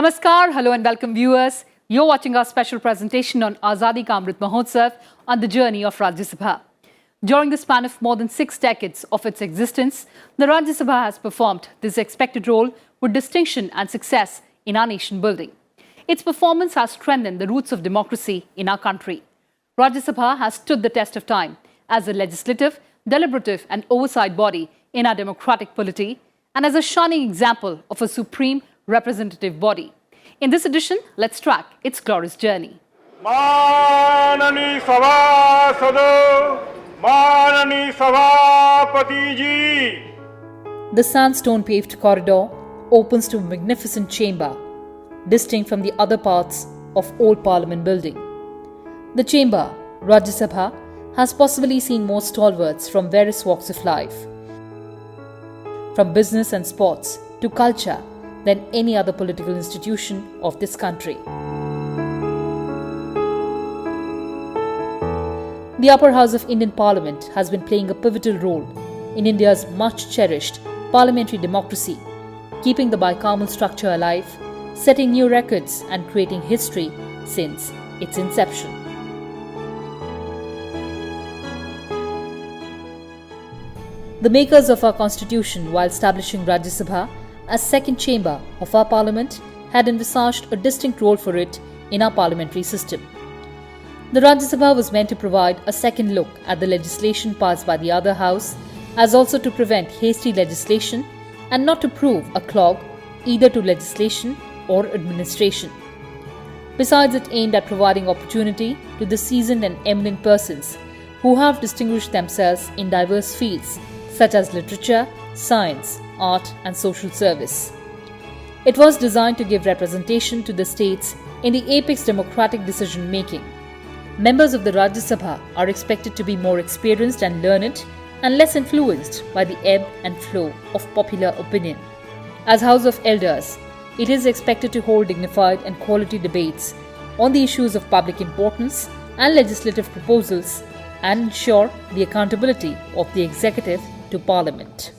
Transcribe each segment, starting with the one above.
Namaskar, hello and welcome viewers. You're watching our special presentation on Azadi Ka Amrit Mahotsav on the journey of Rajya Sabha. During the span of more than 6 decades of its existence, the Rajya Sabha has performed this expected role with distinction and success in our nation building. Its performance has strengthened the roots of democracy in our country. Rajya Sabha has stood the test of time as a legislative, deliberative and oversight body in our democratic polity and as a shining example of a supreme representative body. In this edition, let's track its glorious journey. माननीय सभासदों, माननीय सभापति जी. The sandstone-paved corridor opens to a magnificent chamber, distinct from the other parts of old Parliament building. The chamber, Rajya Sabha, has possibly seen more stalwarts from various walks of life, from business and sports to culture, than any other political institution of this country. The upper house of Indian Parliament has been playing a pivotal role in India's much cherished parliamentary democracy, keeping the bicameral structure alive, setting new records and creating history since its inception. The makers of our constitution, while establishing Rajya Sabha as second chamber of our parliament, had envisaged a distinct role for it in our parliamentary system. The Rajya Sabha was meant to provide a second look at the legislation passed by the other house, as also to prevent hasty legislation and not to prove a clog either to legislation or administration. Besides, it aimed at providing opportunity to the seasoned and eminent persons who have distinguished themselves in diverse fields such as literature, science, art and social service. It was designed to give representation to the states in the apex democratic decision making. Members of the Rajya Sabha are expected to be more experienced and learned and less influenced by the ebb and flow of popular opinion. As House of Elders, it is expected to hold dignified and quality debates on the issues of public importance and legislative proposals and ensure the accountability of the executive to Parliament.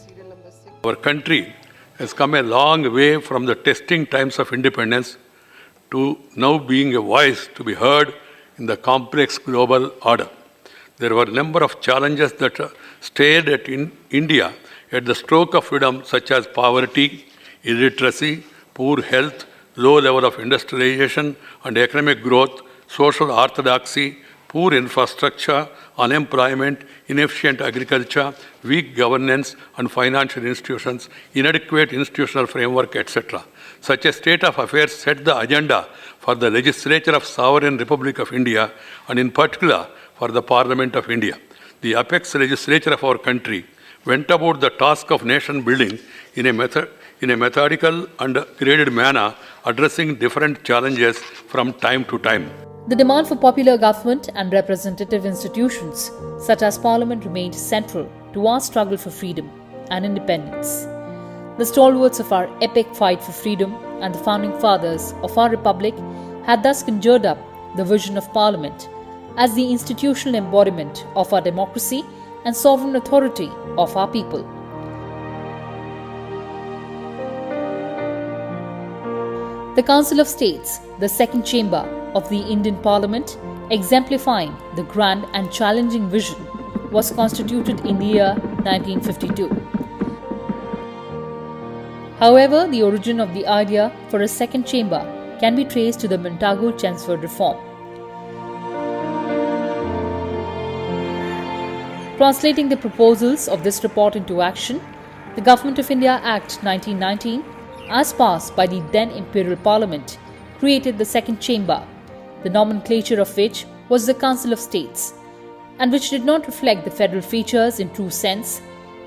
Our country has come a long way from the testing times of independence to now being a voice to be heard in the complex global order. There were a number of challenges that stared at India at the stroke of freedom, such as poverty, illiteracy, poor health, low level of industrialization and economic growth, social orthodoxy, poor infrastructure, unemployment, inefficient agriculture, weak governance and financial institutions, inadequate institutional framework, etc. Such a state of affairs set the agenda for the legislature of Sovereign Republic of India and in particular for the Parliament of India. The apex legislature of our country went about the task of nation building in a methodical and graded manner, addressing different challenges from time to time. The demand for popular government and representative institutions such as Parliament remained central to our struggle for freedom and independence. The stalwarts of our epic fight for freedom and the founding fathers of our republic had thus conjured up the vision of Parliament as the institutional embodiment of our democracy and sovereign authority of our people. The Council of States, the second chamber of the Indian Parliament, exemplifying the grand and challenging vision, was constituted in the year 1952. However, the origin of the idea for a second chamber can be traced to the Montagu-Chelmsford reform. Translating the proposals of this report into action, the Government of India Act 1919, as passed by the then Imperial Parliament, created the second chamber, the nomenclature of which was the Council of States, and which did not reflect the federal features in true sense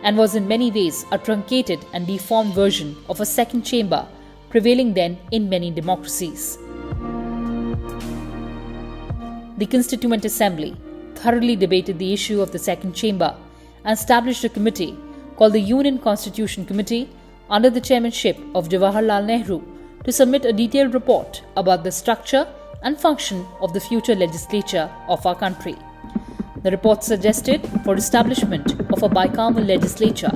and was in many ways a truncated and deformed version of a second chamber prevailing then in many democracies. The Constituent Assembly thoroughly debated the issue of the second chamber and established a committee called the Union Constitution Committee under the chairmanship of Jawaharlal Nehru to submit a detailed report about the structure and function of the future legislature of our country. The report suggested for establishment of a bicameral legislature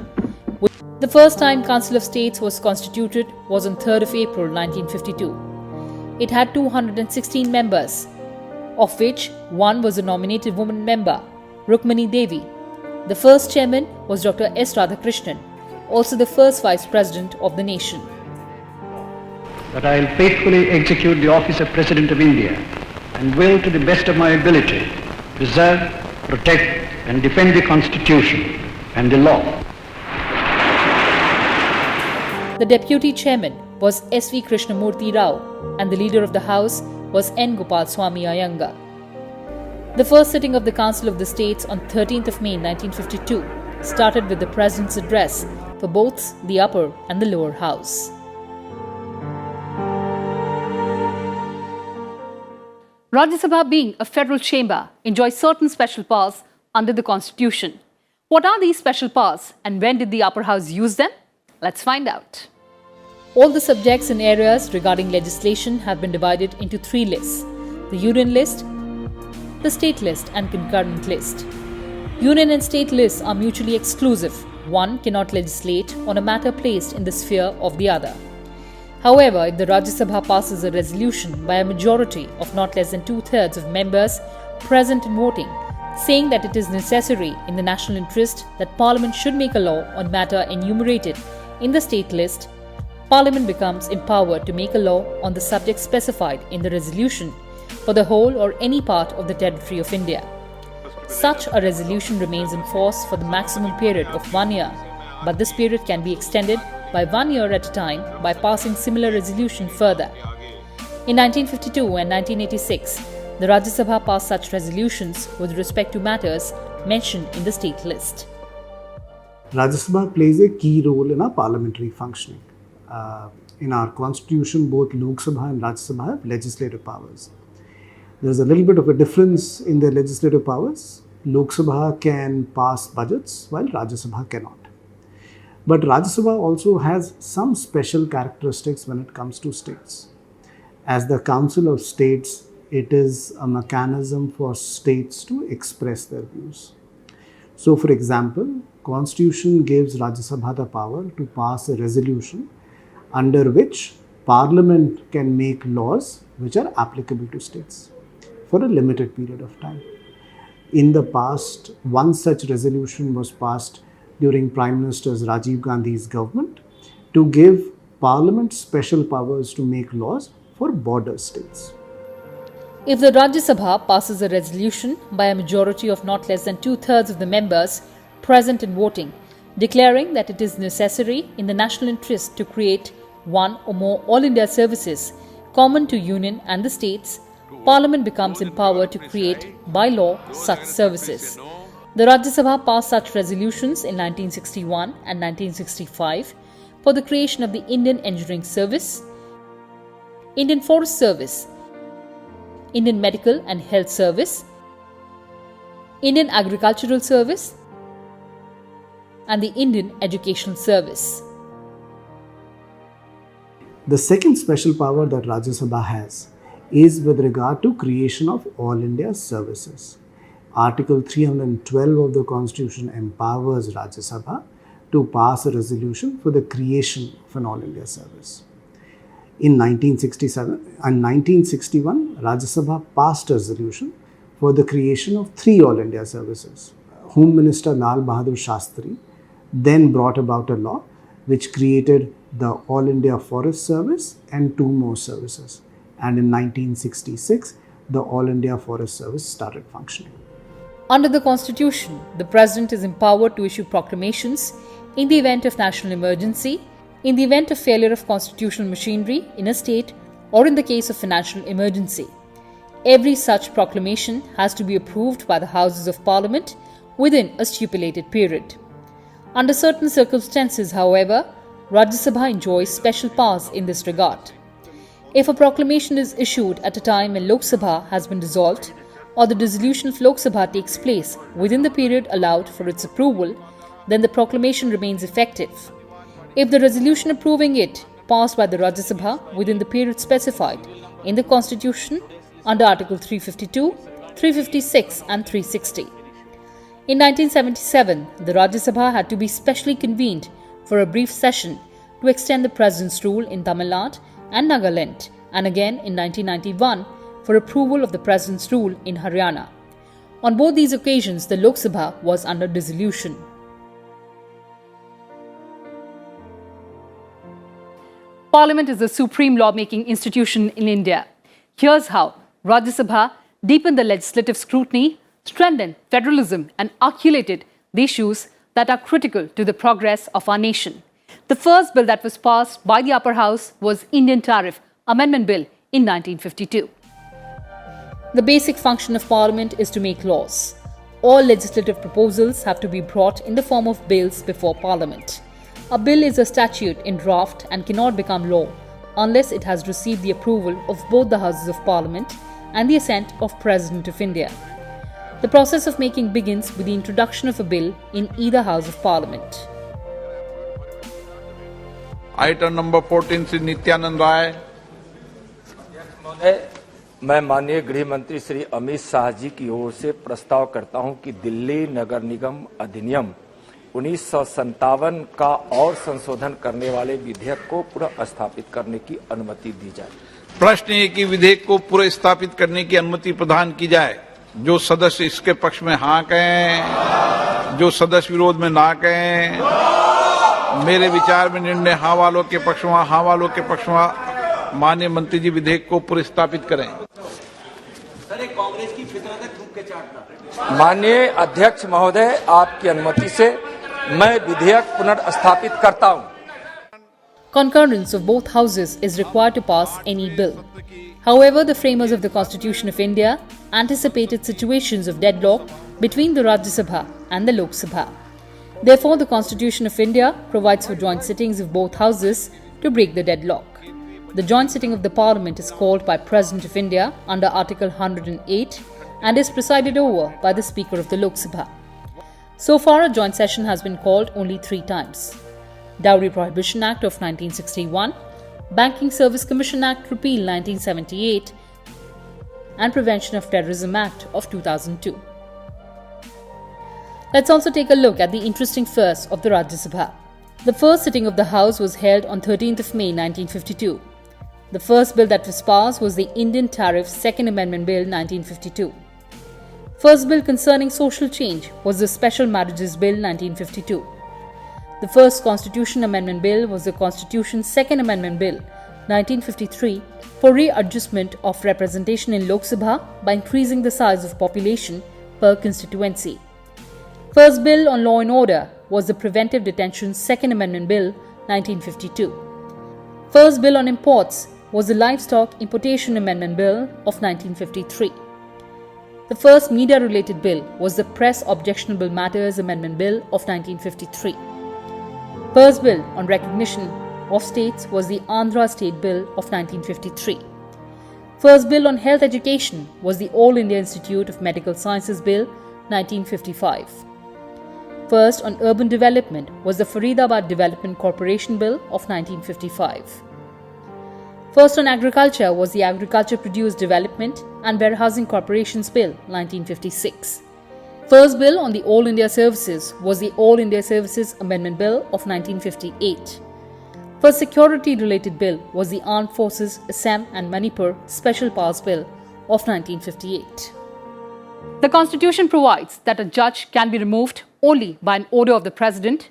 The first time Council of States was constituted was on 3rd of April 1952. It had 216 members, of which one was a nominated woman member, Rukmani Devi. The first chairman was Dr. S. Radhakrishnan, also the first vice president of the nation. That I will faithfully execute the office of President of India and will, to the best of my ability, preserve, protect and defend the Constitution and the law. The deputy chairman was S.V. Krishnamurti Rao and the leader of the House was N. Gopalswamy Iyengar. The first sitting of the Council of the States on 13th of May 1952 started with the President's address for both the upper and the lower house. Rajya Sabha, being a federal chamber, enjoys certain special powers under the Constitution. What are these special powers and when did the upper house use them? Let's find out. All the subjects and areas regarding legislation have been divided into 3 lists: the Union list, the State list and concurrent list. Union and State lists are mutually exclusive. One cannot legislate on a matter placed in the sphere of the other. However, if the Rajya Sabha passes a resolution by a majority of not less than 2/3 of members present and voting, saying that it is necessary in the national interest that Parliament should make a law on matter enumerated in the State list, Parliament becomes empowered to make a law on the subject specified in the resolution for the whole or any part of the territory of India. Such a resolution remains in force for the maximum period of 1 year, but this period can be extended by 1 year at a time by passing similar resolution further. In 1952 and 1986, the Rajya Sabha passed such resolutions with respect to matters mentioned in the State list. Rajya Sabha plays a key role in our parliamentary functioning. In our constitution, both Lok Sabha and Rajya Sabha have legislative powers. There's a little bit of a difference in their legislative powers. Lok Sabha can pass budgets while Rajya Sabha cannot. But Rajya Sabha also has some special characteristics when it comes to states. As the Council of States, it is a mechanism for states to express their views. So, for example, Constitution gives Rajya Sabha the power to pass a resolution under which Parliament can make laws which are applicable to states for a limited period of time. In the past, one such resolution was passed during Prime Minister Rajiv Gandhi's government to give Parliament special powers to make laws for border states. If the Rajya Sabha passes a resolution by a majority of not less than 2/3 of the members present and voting, declaring that it is necessary in the national interest to create one or more All India services common to Union and the states, Parliament becomes empowered to create by law such services. The Rajya Sabha passed such resolutions in 1961 and 1965 for the creation of the Indian Engineering Service, Indian Forest Service, Indian Medical and Health Service, Indian Agricultural Service, and the Indian Educational Service. The second special power that Rajya Sabha has is with regard to creation of All India services. Article 312 of the Constitution empowers Rajya Sabha to pass a resolution for the creation of an All India service. In 1967 and 1961, Rajya Sabha passed a resolution for the creation of 3 All India services. Home Minister Lal Bahadur Shastri then brought about a law which created the All India Forest Service and 2 more services. And in 1966, the All India Forest Service started functioning. Under the Constitution, the President is empowered to issue proclamations in the event of national emergency, in the event of failure of constitutional machinery in a state, or in the case of financial emergency. Every such proclamation has to be approved by the Houses of Parliament within a stipulated period. Under certain circumstances, however, Rajya Sabha enjoys special powers in this regard. If a proclamation is issued at a time when Lok Sabha has been dissolved, or the dissolution of Lok Sabha takes place within the period allowed for its approval, then the proclamation remains effective. If the resolution approving it passed by the Rajya Sabha within the period specified in the Constitution under Article 352, 356 and 360. In 1977, the Rajya Sabha had to be specially convened for a brief session to extend the president's rule in Tamil Nadu and Nagaland, and again in 1991 for approval of the president's rule in Haryana. On both these occasions, the Lok Sabha was under dissolution. Parliament is the supreme lawmaking institution in India. Here's how Rajya Sabha deepened the legislative scrutiny, strengthened federalism, and articulated the issues that are critical to the progress of our nation. The first bill that was passed by the upper house was Indian Tariff Amendment Bill in 1952. The basic function of Parliament is to make laws. All legislative proposals have to be brought in the form of bills before Parliament. A bill is a statute in draft and cannot become law unless it has received the approval of both the Houses of Parliament and the assent of President of India. The process of making begins with the introduction of a bill in either House of Parliament. Item number 14 Shri Nityanand Rai. मैं माननीय गृह मंत्री श्री अमित शाह जी की ओर से प्रस्ताव करता हूं कि दिल्ली नगर निगम अधिनियम 1957 का और संशोधन करने वाले विधेयक को पुनः स्थापित करने की अनुमति दी जाए। प्रश्न है कि विधेयक को पुनः स्थापित करने की अनुमति प्रदान की जाए। जो सदस्य इसके पक्ष में हाँ कहें, जो सदस्य विरोध में ना कहें। मेरे विचार में निर्णय हाँ वालों के पक्ष में, हाँ वालों के पक्ष में। माननीय मंत्री जी विधेयक को पुनः स्थापित करें। कांग्रेस की फितरत है थूक के चाटना। माननीय अध्यक्ष महोदय, आपकी अनुमति से मैं विधेयक पुनर्स्थापित करता हूं। Concurrence of both houses is required to pass any bill. However, the framers of the Constitution of India anticipated situations of deadlock between the Rajya Sabha and the Lok Sabha. Therefore, the Constitution of India provides for joint sittings of both houses to break the deadlock. The joint sitting of the Parliament is called by President of India under Article 108 and is presided over by the Speaker of the Lok Sabha. So far, a joint session has been called only 3 times. Dowry Prohibition Act of 1961, Banking Service Commission Act Repeal 1978, and Prevention of Terrorism Act of 2002. Let's also take a look at the interesting first of the Rajya Sabha. The first sitting of the House was held on 13th of May 1952. The first bill that was passed was the Indian Tariff Second Amendment Bill 1952. First bill concerning social change was the Special Marriages Bill 1952. The first Constitution Amendment Bill was the Constitution Second Amendment Bill 1953 for readjustment of representation in Lok Sabha by increasing the size of population per constituency. First bill on law and order was the Preventive Detention Second Amendment Bill 1952. First bill on imports was the Livestock Importation Amendment Bill of 1953. The first media-related bill was the Press Objectionable Matters Amendment Bill of 1953. First bill on recognition of states was the Andhra State Bill of 1953. First bill on health education was the All India Institute of Medical Sciences Bill 1955. First on urban development was the Faridabad Development Corporation Bill of 1955. First on agriculture was the Agriculture Produce Development and Warehousing Corporations Bill 1956. First bill on the All India Services was the All India Services Amendment Bill of 1958. First security-related bill was the Armed Forces Assam and Manipur Special Powers Bill of 1958. The Constitution provides that a judge can be removed only by an order of the President,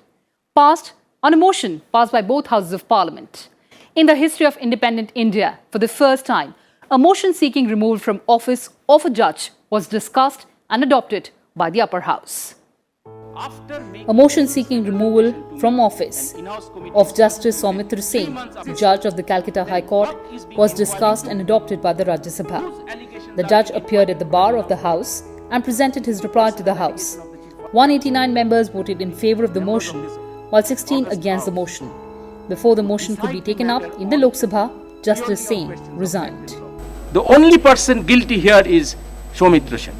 passed on a motion passed by both Houses of Parliament. In the history of independent India, for the first time, a motion seeking removal from office of a judge was discussed and adopted by the upper house. A motion seeking removal from office of Justice Soumitra Sen, judge of the Calcutta High Court, was discussed and adopted by the Rajya Sabha. The judge appeared at the bar of the House and presented his reply to the House. 189 members voted in favour of the motion, while 16 against the motion. Before the motion could be taken up in the Lok Sabha, Justice Sen resigned. The only person guilty here is Soumitra Sen,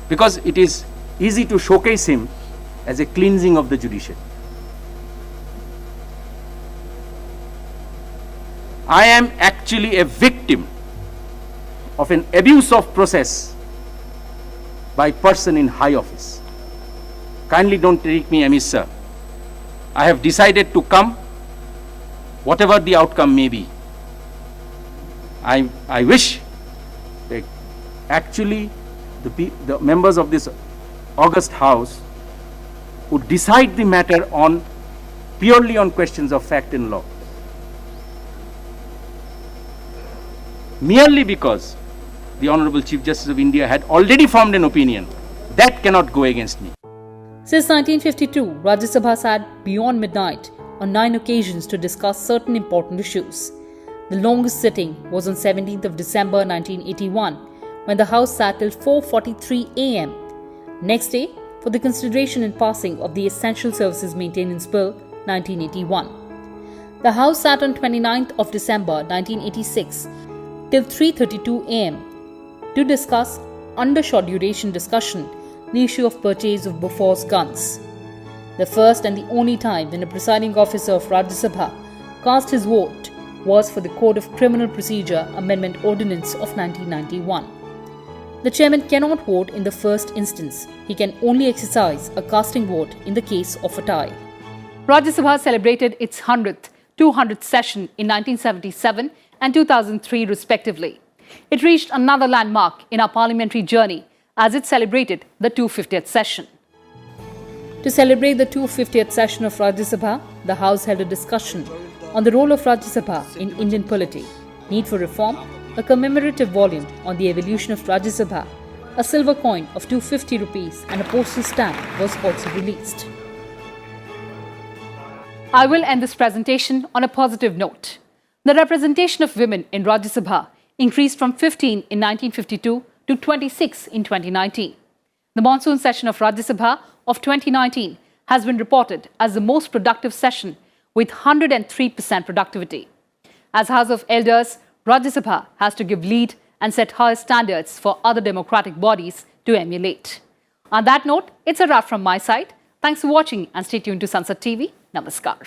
because it is easy to showcase him as a cleansing of the judiciary. I am actually a victim of an abuse of process by person in high office. Kindly don't take me amiss, sir. I have decided to come, whatever the outcome may be. I wish that actually the members of this august House would decide the matter purely on questions of fact and law. Merely because the Honorable Chief Justice of India had already formed an opinion, that cannot go against me. Since 1952, Rajya Sabha sat beyond midnight on 9 occasions to discuss certain important issues. The longest sitting was on 17th of December 1981, when the House sat till 4:43 a.m. Next day, for the consideration and passing of the Essential Services Maintenance Bill 1981. The House sat on 29th of December 1986 till 3:32 a.m. to discuss, under short duration discussion, the issue of purchase of Bofors guns. The first and the only time when a presiding officer of Rajya Sabha cast his vote was for the Code of Criminal Procedure Amendment Ordinance of 1991. The chairman cannot vote in the first instance. He can only exercise a casting vote in the case of a tie. Rajya Sabha celebrated its 100th, 200th session in 1977 and 2003 respectively. It reached another landmark in our parliamentary journey as it celebrated the 250th session. To celebrate the 250th session of Rajya Sabha, the House held a discussion on the role of Rajya Sabha in Indian polity, need for reform, a commemorative volume on the evolution of Rajya Sabha, a silver coin of 250 rupees and a postal stamp was also released. I will end this presentation on a positive note. The representation of women in Rajya Sabha increased from 15 in 1952 to 26 in 2019. The monsoon session of Rajya Sabha of 2019 has been reported as the most productive session with 103% productivity. As House of Elders, Rajya Sabha has to give lead and set higher standards for other democratic bodies to emulate. On that note, it's a wrap from my side. Thanks for watching and stay tuned to Sansad TV. Namaskar.